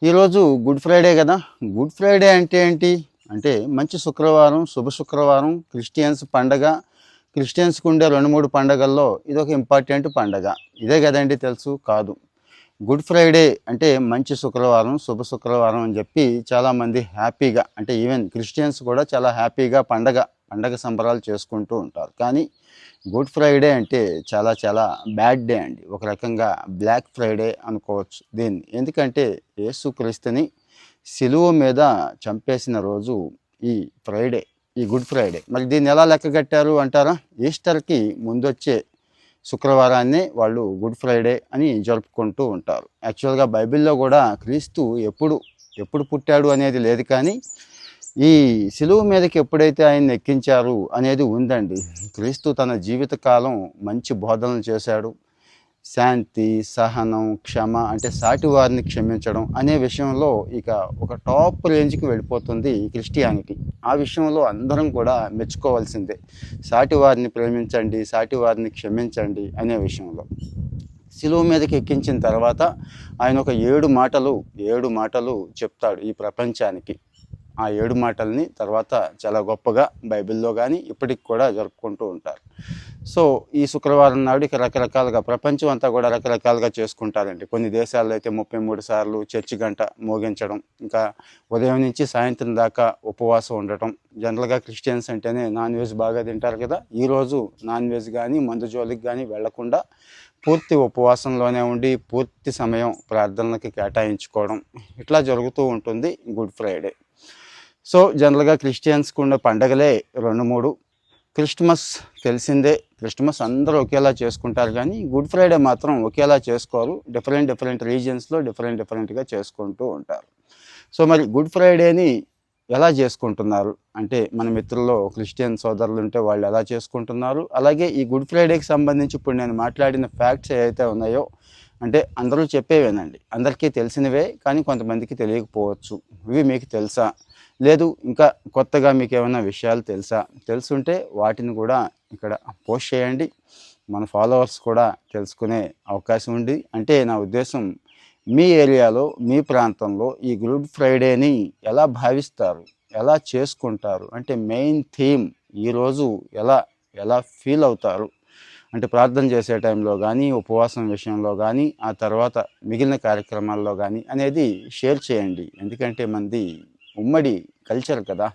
ఈరోజు good Friday కదా. Good Friday అంటే ఏంటి అంటే మంచి శుక్రవారం, శుభ శుక్రవారం, క్రిస్టియన్స్ పండగ. క్రిస్టియన్స్కి ఉండే 2-3 పండగల్లో ఇదొక ఇంపార్టెంట్ పండగ. ఇదే కదండి తెలుసు కాదు. గుడ్ ఫ్రైడే అంటే మంచి శుక్రవారం, శుభ శుక్రవారం అని చెప్పి చాలామంది హ్యాపీగా, అంటే ఈవెన్ క్రిస్టియన్స్ కూడా చాలా హ్యాపీగా పండగ సంబరాలు చేసుకుంటూ ఉంటారు. కానీ గుడ్ ఫ్రైడే అంటే చాలా చాలా బ్యాడ్ డే అండి. ఒక రకంగా బ్లాక్ ఫ్రైడే అనుకోవచ్చు దీన్ని. ఎందుకంటే యేసుక్రీస్తుని సిలువ మీద చంపేసిన రోజు ఈ ఫ్రైడే, ఈ గుడ్ ఫ్రైడే. మరి దీన్ని ఎలా లెక్క కట్టారు అంటారా? ఈస్టర్కి ముందొచ్చే శుక్రవారాన్ని వాళ్ళు గుడ్ ఫ్రైడే అని జరుపుకుంటూ ఉంటారు. యాక్చువల్గా బైబిల్లో కూడా క్రీస్తు ఎప్పుడు పుట్టాడు అనేది లేదు, కానీ ఈ సిలువ మీదకి ఎప్పుడైతే ఆయన్ని ఎక్కించారు అనేది ఉందండి. క్రీస్తు తన జీవితకాలం మంచి బోధనలు చేశాడు. శాంతి, సహనం, క్షమ, అంటే సాటి వారిని క్షమించడం అనే విషయంలో ఇక ఒక టాప్ రేంజ్కి వెళ్ళిపోతుంది క్రిస్టియానిటీ. ఆ విషయంలో అందరం కూడా మెచ్చుకోవాల్సిందే. సాటి వారిని ప్రేమించండి, సాటి వారిని క్షమించండి అనే విషయంలో. సిలువ మీదకి ఎక్కించిన తర్వాత ఆయన ఒక 7 మాటలు చెప్తాడు ఈ ప్రపంచానికి. ఆ 7 మాటల్ని తర్వాత చాలా గొప్పగా బైబిల్లో కానీ ఇప్పటికి కూడా జరుపుకుంటూ ఉంటారు. సో ఈ శుక్రవారం నాడు ఇక రకరకాలుగా ప్రపంచం అంతా కూడా రకరకాలుగా చేసుకుంటారండి. కొన్ని దేశాల్లో అయితే 33 సార్లు చర్చి గంట మోగించడం, ఇంకా ఉదయం నుంచి సాయంత్రం దాకా ఉపవాసం ఉండటం. జనరల్గా క్రిస్టియన్స్ అంటేనే నాన్ వెజ్ బాగా తింటారు కదా. ఈరోజు నాన్ వెజ్ కానీ మందు జోలికి కానీ వెళ్లకుండా పూర్తి ఉపవాసంలోనే ఉండి పూర్తి సమయం ప్రార్థనలకి కేటాయించుకోవడం, ఇట్లా జరుగుతూ ఉంటుంది గుడ్ ఫ్రైడే. సో జనరల్గా క్రిస్టియన్స్కి ఉన్న పండగలే 2-3. క్రిస్మస్ తెలిసిందే, క్రిస్మస్ అందరూ ఒకేలా చేసుకుంటారు, కానీ గుడ్ ఫ్రైడే మాత్రం ఒకేలా చేసుకోరు. డిఫరెంట్ రీజియన్స్లో డిఫరెంట్గా చేసుకుంటూ ఉంటారు. సో మరి గుడ్ ఫ్రైడేని ఎలా చేసుకుంటున్నారు అంటే మన మిత్రుల్లో క్రిస్టియన్ సోదరులు ఉంటే వాళ్ళు ఎలా చేసుకుంటున్నారు, అలాగే ఈ గుడ్ ఫ్రైడేకి సంబంధించి ఇప్పుడు నేను మాట్లాడిన ఫ్యాక్ట్స్ ఏవైతే ఉన్నాయో, అంటే అందరూ చెప్పేవేనండి, అందరికీ తెలిసినవే, కానీ కొంతమందికి తెలియకపోవచ్చు. ఇవి మీకు తెలుసా, లేదు ఇంకా కొత్తగా మీకు ఏమైనా విషయాలు తెలుసుంటే వాటిని కూడా ఇక్కడ పోస్ట్ చేయండి. మన ఫాలోవర్స్ కూడా తెలుసుకునే అవకాశం ఉంది. అంటే నా ఉద్దేశం, మీ ఏరియాలో, మీ ప్రాంతంలో ఈ గుడ్ ఫ్రైడేని ఎలా భావిస్తారు, ఎలా చేసుకుంటారు, అంటే మెయిన్ థీమ్ ఈరోజు ఎలా ఫీల్ అవుతారు, అంటే ప్రార్థన చేసే టైంలో కానీ, ఉపవాసం విషయంలో కానీ, ఆ తర్వాత మిగిలిన కార్యక్రమాల్లో కానీ అనేది షేర్ చేయండి. ఎందుకంటే మనది ఉమ్మడి కల్చర్ కదా.